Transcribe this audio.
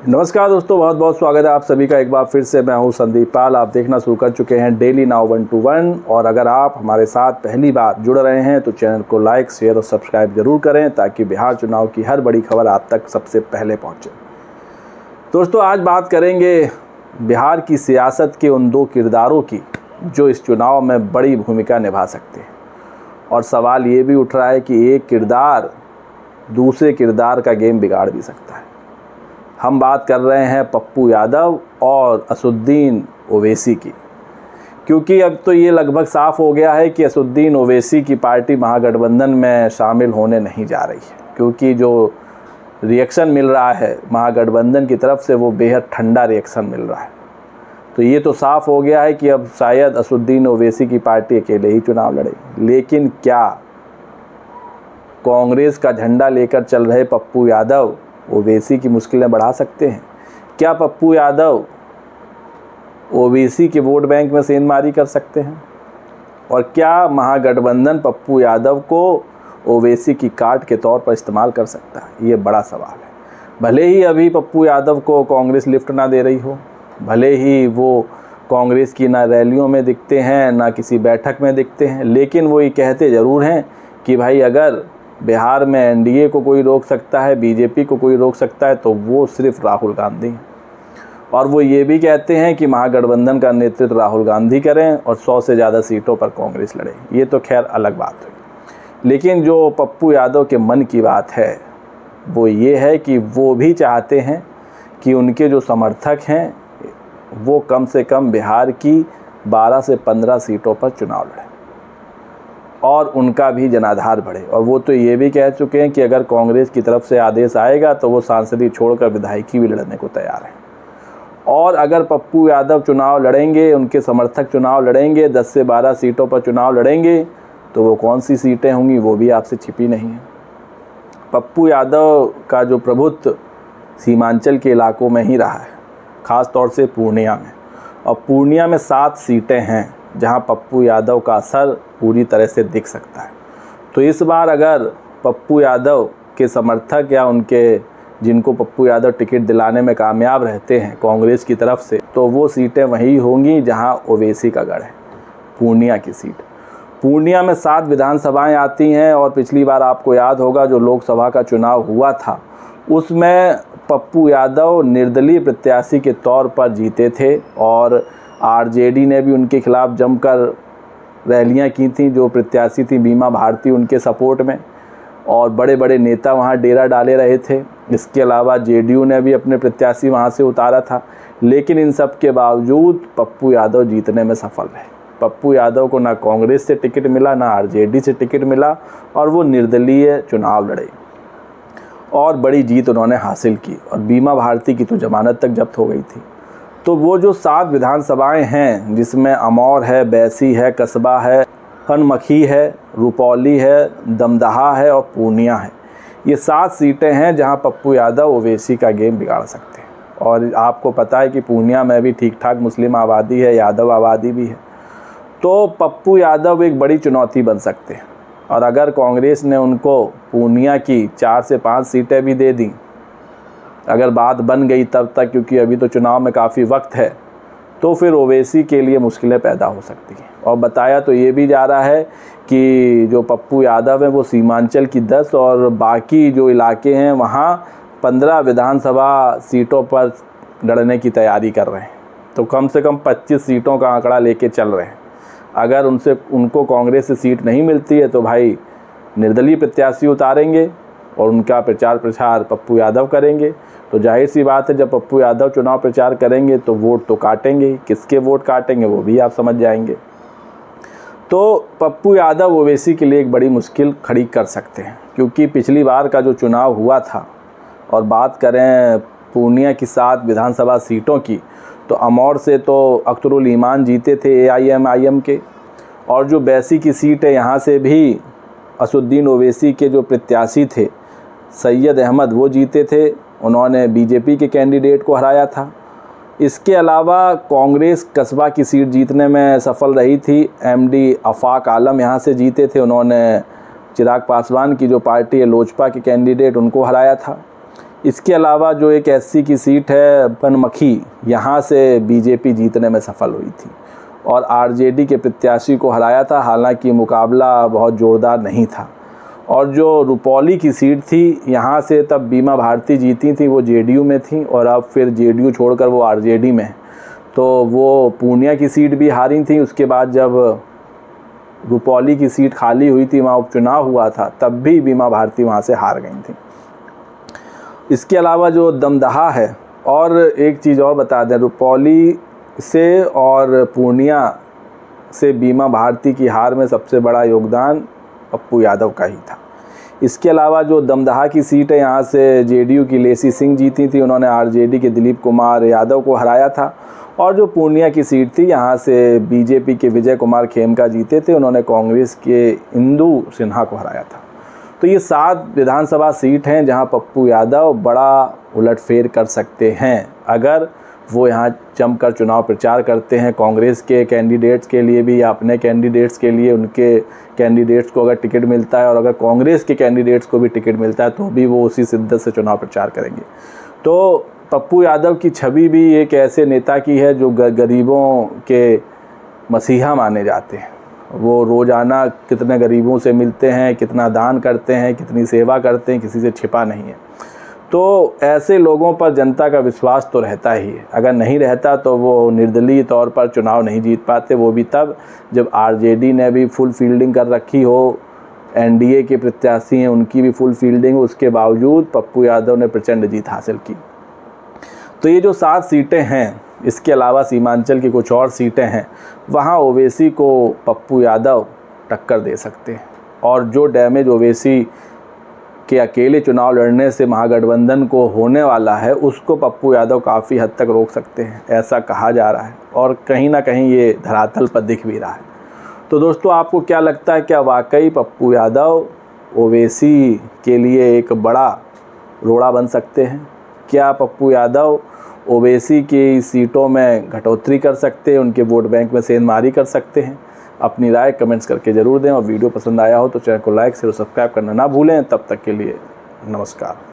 नमस्कार दोस्तों, बहुत बहुत स्वागत है आप सभी का एक बार फिर से। मैं हूं संदीप पाल। आप देखना शुरू कर चुके हैं डेली नाउ 121 और अगर आप हमारे साथ पहली बार जुड़ रहे हैं तो चैनल को लाइक, शेयर और सब्सक्राइब जरूर करें ताकि बिहार चुनाव की हर बड़ी खबर आप तक सबसे पहले पहुंचे। दोस्तों, आज बात करेंगे बिहार की सियासत के उन दो किरदारों की जो इस चुनाव में बड़ी भूमिका निभा सकते हैं। और सवाल ये भी उठ रहा है कि एक किरदार दूसरे किरदार का गेम बिगाड़ भी सकता है। हम बात कर रहे हैं पप्पू यादव और असदुद्दीन ओवैसी की, क्योंकि अब तो ये लगभग साफ हो गया है कि असदुद्दीन ओवैसी की पार्टी महागठबंधन में शामिल होने नहीं जा रही है, क्योंकि जो रिएक्शन मिल रहा है महागठबंधन की तरफ से वो बेहद ठंडा रिएक्शन मिल रहा है। तो ये तो साफ हो गया है कि अब शायद असदुद्दीन ओवैसी की पार्टी अकेले ही चुनाव लड़ेगी। लेकिन क्या कांग्रेस का झंडा लेकर चल रहे पप्पू यादव ओवैसी की मुश्किलें बढ़ा सकते हैं? क्या पप्पू यादव ओवैसी के वोट बैंक में सेंधमारी कर सकते हैं? और क्या महागठबंधन पप्पू यादव को ओवैसी की कार्ड के तौर पर इस्तेमाल कर सकता है? ये बड़ा सवाल है। भले ही अभी पप्पू यादव को कांग्रेस लिफ्ट ना दे रही हो, भले ही वो कांग्रेस की ना रैलियों में दिखते हैं ना किसी बैठक में दिखते हैं, लेकिन वो ये कहते ज़रूर हैं कि भाई अगर बिहार में एनडीए को कोई रोक सकता है, बीजेपी को कोई रोक सकता है तो वो सिर्फ राहुल गांधी हैं। और वो ये भी कहते हैं कि महागठबंधन का नेतृत्व राहुल गांधी करें और 100 से ज़्यादा सीटों पर कांग्रेस लड़े। ये तो खैर अलग बात हुई, लेकिन जो पप्पू यादव के मन की बात है वो ये है कि वो भी चाहते हैं कि उनके जो समर्थक हैं वो कम से कम बिहार की 12 से 15 सीटों पर चुनाव लड़ें और उनका भी जनाधार बढ़े। और वो तो ये भी कह चुके हैं कि अगर कांग्रेस की तरफ से आदेश आएगा तो वो सांसदी छोड़कर विधायकी भी लड़ने को तैयार है। और अगर पप्पू यादव चुनाव लड़ेंगे, उनके समर्थक चुनाव लड़ेंगे, 10 से 12 सीटों पर चुनाव लड़ेंगे, तो वो कौन सी सीटें होंगी वो भी आपसे छिपी नहीं है। पप्पू यादव का जो प्रभुत्व सीमांचल के इलाकों में ही रहा है, ख़ास तौर से पूर्णिया में। और पूर्णिया में 7 सीटें हैं जहां पप्पू यादव का असर पूरी तरह से दिख सकता है। तो इस बार अगर पप्पू यादव के समर्थक या उनके जिनको पप्पू यादव टिकट दिलाने में कामयाब रहते हैं कांग्रेस की तरफ से, तो वो सीटें वही होंगी जहां ओवैसी का गढ़ है, पूर्णिया की सीट। पूर्णिया में 7 विधानसभाएं आती हैं और पिछली बार आपको याद होगा जो लोकसभा का चुनाव हुआ था उसमें पप्पू यादव निर्दलीय प्रत्याशी के तौर पर जीते थे और आरजेडी ने भी उनके खिलाफ जमकर रैलियां की थी। जो प्रत्याशी थी बीमा भारती उनके सपोर्ट में, और बड़े बड़े नेता वहां डेरा डाले रहे थे। इसके अलावा जेडीयू ने भी अपने प्रत्याशी वहां से उतारा था। लेकिन इन सब के बावजूद पप्पू यादव जीतने में सफल रहे। पप्पू यादव को ना कांग्रेस से टिकट मिला ना आरजेडी से टिकट मिला और वो निर्दलीय चुनाव लड़े और बड़ी जीत उन्होंने हासिल की। और बीमा भारती की तो जमानत तक जब्त हो गई थी। तो वो जो 7 विधानसभाएं हैं जिसमें अमौर है, बैसी है, कस्बा है, खनमखी है, रुपौली है, दमदहा है और पूर्णिया है, ये 7 सीटें हैं जहां पप्पू यादव ओवैसी का गेम बिगाड़ सकते हैं। और आपको पता है कि पूर्णिया में भी ठीक ठाक मुस्लिम आबादी है, यादव आबादी भी है। तो पप्पू यादव एक बड़ी चुनौती बन सकते हैं। और अगर कांग्रेस ने उनको पूर्णिया की 4 से 5 सीटें भी दे दी, अगर बात बन गई तब तक, क्योंकि अभी तो चुनाव में काफ़ी वक्त है, तो फिर ओवैसी के लिए मुश्किलें पैदा हो सकती हैं। और बताया तो ये भी जा रहा है कि जो पप्पू यादव है वो सीमांचल की 10 और बाकी जो इलाके हैं वहाँ 15 विधानसभा सीटों पर लड़ने की तैयारी कर रहे हैं। तो कम से कम 25 सीटों का आंकड़ा लेके चल रहे हैं। अगर उनको कांग्रेस से सीट नहीं मिलती है तो भाई निर्दलीय प्रत्याशी उतारेंगे और उनका प्रचार प्रसार पप्पू यादव करेंगे। तो जाहिर सी बात है जब पप्पू यादव चुनाव प्रचार करेंगे तो वोट तो काटेंगे ही। किसके वोट काटेंगे वो भी आप समझ जाएंगे। तो पप्पू यादव ओवैसी के लिए एक बड़ी मुश्किल खड़ी कर सकते हैं, क्योंकि पिछली बार का जो चुनाव हुआ था और बात करें पूर्णिया की 7 विधानसभा सीटों की, तो अमौर से तो अख्तरुल ईमान जीते थे AIM के, और जो बैसी की सीट है यहाँ से भी असदुद्दीन ओवैसी के जो प्रत्याशी थे सैयद अहमद वो जीते थे। उन्होंने बीजेपी के कैंडिडेट को हराया था। इसके अलावा कांग्रेस कस्बा की सीट जीतने में सफल रही थी। MD आफाक आलम यहाँ से जीते थे। उन्होंने चिराग पासवान की जो पार्टी है लोजपा के कैंडिडेट उनको हराया था। इसके अलावा जो एक एससी की सीट है बनमखी, यहाँ से बीजेपी जीतने में सफल हुई थी और आरजेडी के प्रत्याशी को हराया था, हालांकि मुकाबला बहुत ज़ोरदार नहीं था। और जो रुपौली की सीट थी, यहाँ से तब बीमा भारती जीती थी, वो जेडीयू में थी और अब फिर जेडीयू छोड़कर वो आरजेडी में है। तो वो पूर्णिया की सीट भी हारी थी। उसके बाद जब रुपौली की सीट खाली हुई थी, वहाँ उपचुनाव हुआ था, तब भी बीमा भारती वहाँ से हार गई थी। इसके अलावा जो दमदहा है, और एक चीज़ और बता दें, रुपौली से और पूर्णिया से बीमा भारती की हार में सबसे बड़ा योगदान पप्पू यादव का ही था। इसके अलावा जो दमदहा की सीट है, यहाँ से जेडीयू की लेसी सिंह जीती थी, उन्होंने आरजेडी के दिलीप कुमार यादव को हराया था। और जो पूर्णिया की सीट थी, यहाँ से बीजेपी के विजय कुमार खेमका जीते थे, उन्होंने कांग्रेस के इंदू सिन्हा को हराया था। तो ये 7 विधानसभा सीट हैं जहाँ पप्पू यादव बड़ा उलटफेर कर सकते हैं, अगर वो यहाँ जमकर चुनाव प्रचार करते हैं। कांग्रेस के कैंडिडेट्स के लिए भी या अपने कैंडिडेट्स के लिए, उनके कैंडिडेट्स को अगर टिकट मिलता है और अगर कांग्रेस के कैंडिडेट्स को भी टिकट मिलता है तो भी वो उसी शिद्दत से चुनाव प्रचार करेंगे। तो पप्पू यादव की छवि भी एक ऐसे नेता की है जो गरीबों के मसीहा माने जाते हैं। वो रोज़ाना कितने गरीबों से मिलते हैं, कितना दान करते हैं, कितनी सेवा करते हैं, किसी से छिपा नहीं है। तो ऐसे लोगों पर जनता का विश्वास तो रहता ही है। अगर नहीं रहता तो वो निर्दलीय तौर पर चुनाव नहीं जीत पाते, वो भी तब जब आरजेडी ने भी फुल फील्डिंग कर रखी हो, एनडीए के प्रत्याशी हैं उनकी भी फुल फील्डिंग, उसके बावजूद पप्पू यादव ने प्रचंड जीत हासिल की। तो ये जो 7 सीटें हैं, इसके अलावा सीमांचल की कुछ और सीटें हैं, वहाँ ओवैसी को पप्पू यादव टक्कर दे सकते हैं। और जो डैमेज ओवैसी के अकेले चुनाव लड़ने से महागठबंधन को होने वाला है, उसको पप्पू यादव काफ़ी हद तक रोक सकते हैं, ऐसा कहा जा रहा है और कहीं ना कहीं ये धरातल पर दिख भी रहा है। तो दोस्तों, आपको क्या लगता है, क्या वाकई पप्पू यादव ओवैसी के लिए एक बड़ा रोड़ा बन सकते हैं? क्या पप्पू यादव ओवैसी की सीटों में घटोतरी कर सकते हैं, उनके वोट बैंक में सेंधमारी कर सकते हैं? अपनी राय कमेंट्स करके ज़रूर दें और वीडियो पसंद आया हो तो चैनल को लाइक शेयर और सब्सक्राइब करना ना भूलें। तब तक के लिए नमस्कार।